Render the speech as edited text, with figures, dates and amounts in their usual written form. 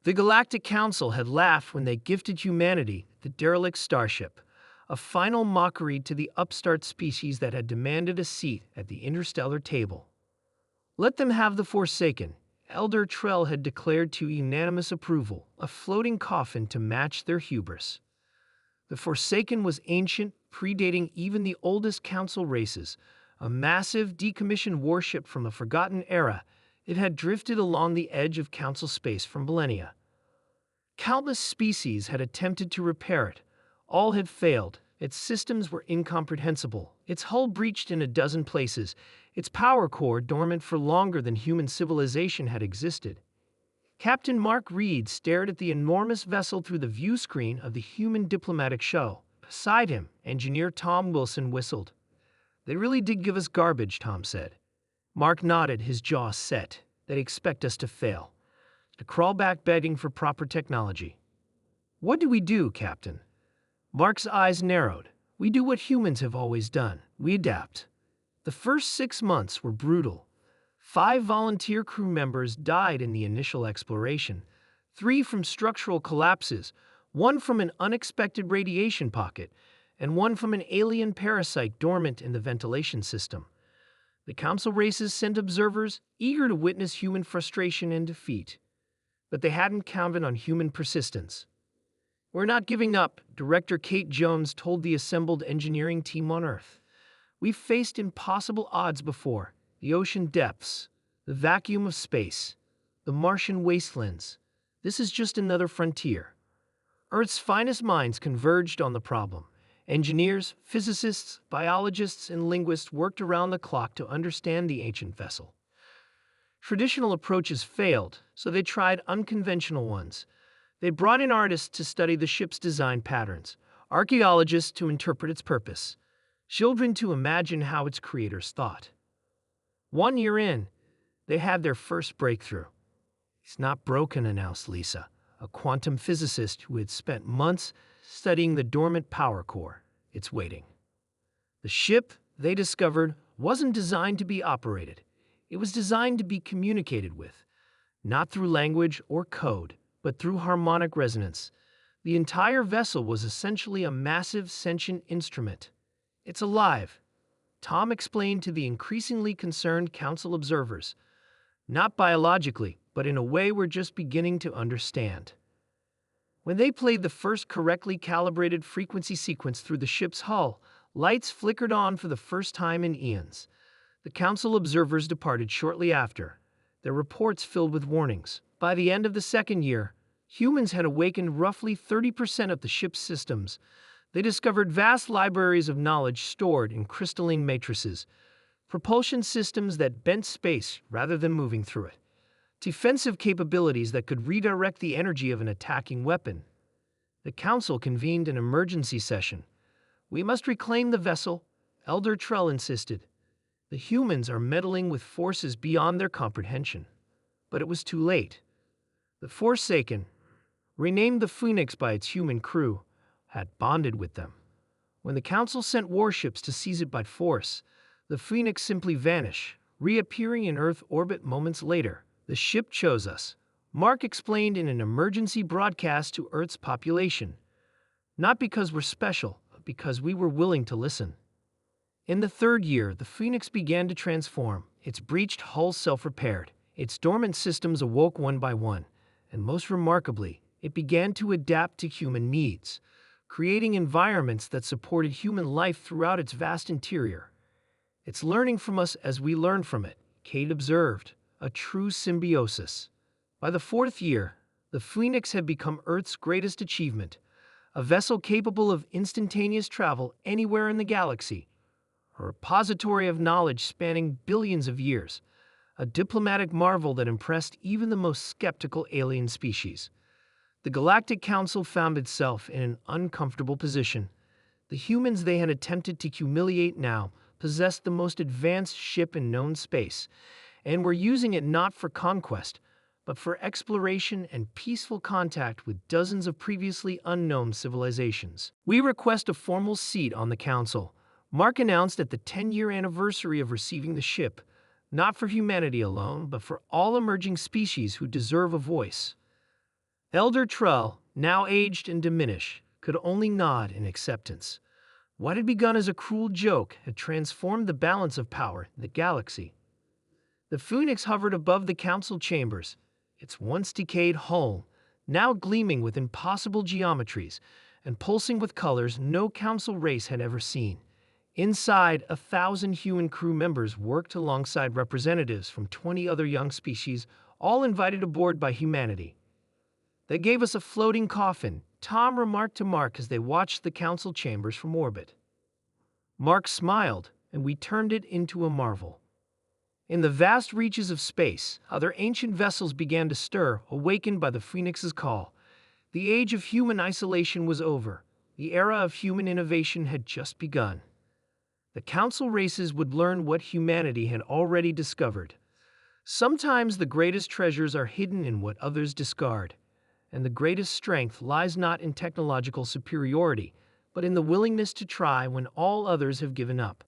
The Galactic Council had laughed when they gifted humanity the derelict starship, a final mockery to the upstart species that had demanded a seat at the interstellar table. Let them have the Forsaken, Elder Trell had declared to unanimous approval, a floating coffin to match their hubris. The Forsaken was ancient, predating even the oldest Council races, a massive, decommissioned warship from a forgotten era. It had drifted along the edge of Council space for millennia. Countless species had attempted to repair it. All had failed. Its systems were incomprehensible. Its hull breached in a dozen places. Its power core dormant for longer than human civilization had existed. Captain Mark Reed stared at the enormous vessel through the view screen of the human diplomatic shuttle. Beside him, Engineer Tom Wilson whistled. "They really did give us garbage," Tom said. Mark nodded, his jaw set. "They expect us to fail, to crawl back begging for proper technology." "What do we do, Captain?" Mark's eyes narrowed. "We do what humans have always done. We adapt." The first 6 months were brutal. 5 volunteer crew members died in the initial exploration, 3 from structural collapses, 1 from an unexpected radiation pocket, and 1 from an alien parasite dormant in the ventilation system. The Council races sent observers, eager to witness human frustration and defeat. But they hadn't counted on human persistence. "We're not giving up," Director Kate Jones told the assembled engineering team on Earth. "We've faced impossible odds before. The ocean depths, the vacuum of space, the Martian wastelands. This is just another frontier." Earth's finest minds converged on the problem. Engineers, physicists, biologists, and linguists worked around the clock to understand the ancient vessel. Traditional approaches failed, so they tried unconventional ones. They brought in artists to study the ship's design patterns, archaeologists to interpret its purpose, children to imagine how its creators thought. 1 year in, they had their first breakthrough. "It's not broken," announced Lisa, a quantum physicist who had spent months studying the dormant power core. "It's waiting." The ship, they discovered, wasn't designed to be operated. It was designed to be communicated with, not through language or code, but through harmonic resonance. The entire vessel was essentially a massive sentient instrument. "It's alive," Tom explained to the increasingly concerned Council observers. "Not biologically, but in a way we're just beginning to understand." When they played the first correctly calibrated frequency sequence through the ship's hull, lights flickered on for the first time in eons. The Council observers departed shortly after, their reports filled with warnings. By the end of the second year, humans had awakened roughly 30% of the ship's systems. They discovered vast libraries of knowledge stored in crystalline matrices, propulsion systems that bent space rather than moving through it, defensive capabilities that could redirect the energy of an attacking weapon. The Council convened an emergency session. "We must reclaim the vessel," Elder Trell insisted. "The humans are meddling with forces beyond their comprehension." But it was too late. The Forsaken, renamed the Phoenix by its human crew, had bonded with them. When the Council sent warships to seize it by force, the Phoenix simply vanished, reappearing in Earth orbit moments later. "The ship chose us," Mark explained in an emergency broadcast to Earth's population. "Not because we're special, but because we were willing to listen." In the third year, the Phoenix began to transform. Its breached hull self-repaired. Its dormant systems awoke one by one. And most remarkably, it began to adapt to human needs, creating environments that supported human life throughout its vast interior. "It's learning from us as we learn from it," Kate observed. "A true symbiosis." By the 4th year, the Phoenix had become Earth's greatest achievement, a vessel capable of instantaneous travel anywhere in the galaxy, a repository of knowledge spanning billions of years, a diplomatic marvel that impressed even the most skeptical alien species. The Galactic Council found itself in an uncomfortable position. The humans they had attempted to humiliate now possessed the most advanced ship in known space, and were using it not for conquest, but for exploration and peaceful contact with dozens of previously unknown civilizations. "We request a formal seat on the Council," Mark announced at the 10-year anniversary of receiving the ship, "not for humanity alone, but for all emerging species who deserve a voice." Elder Trull, now aged and diminished, could only nod in acceptance. What had begun as a cruel joke had transformed the balance of power in the galaxy. The Phoenix hovered above the council chambers, its once decayed hull now gleaming with impossible geometries and pulsing with colors no council race had ever seen. Inside, 1,000 human crew members worked alongside representatives from 20 other young species, all invited aboard by humanity. They gave us a floating coffin, Tom remarked to Mark as they watched the council chambers from orbit. Mark smiled, and we turned it into a marvel. In the vast reaches of space, other ancient vessels began to stir, awakened by the Phoenix's call. The age of human isolation was over. The era of human innovation had just begun. The council races would learn what humanity had already discovered. Sometimes the greatest treasures are hidden in what others discard, and the greatest strength lies not in technological superiority, but in the willingness to try when all others have given up.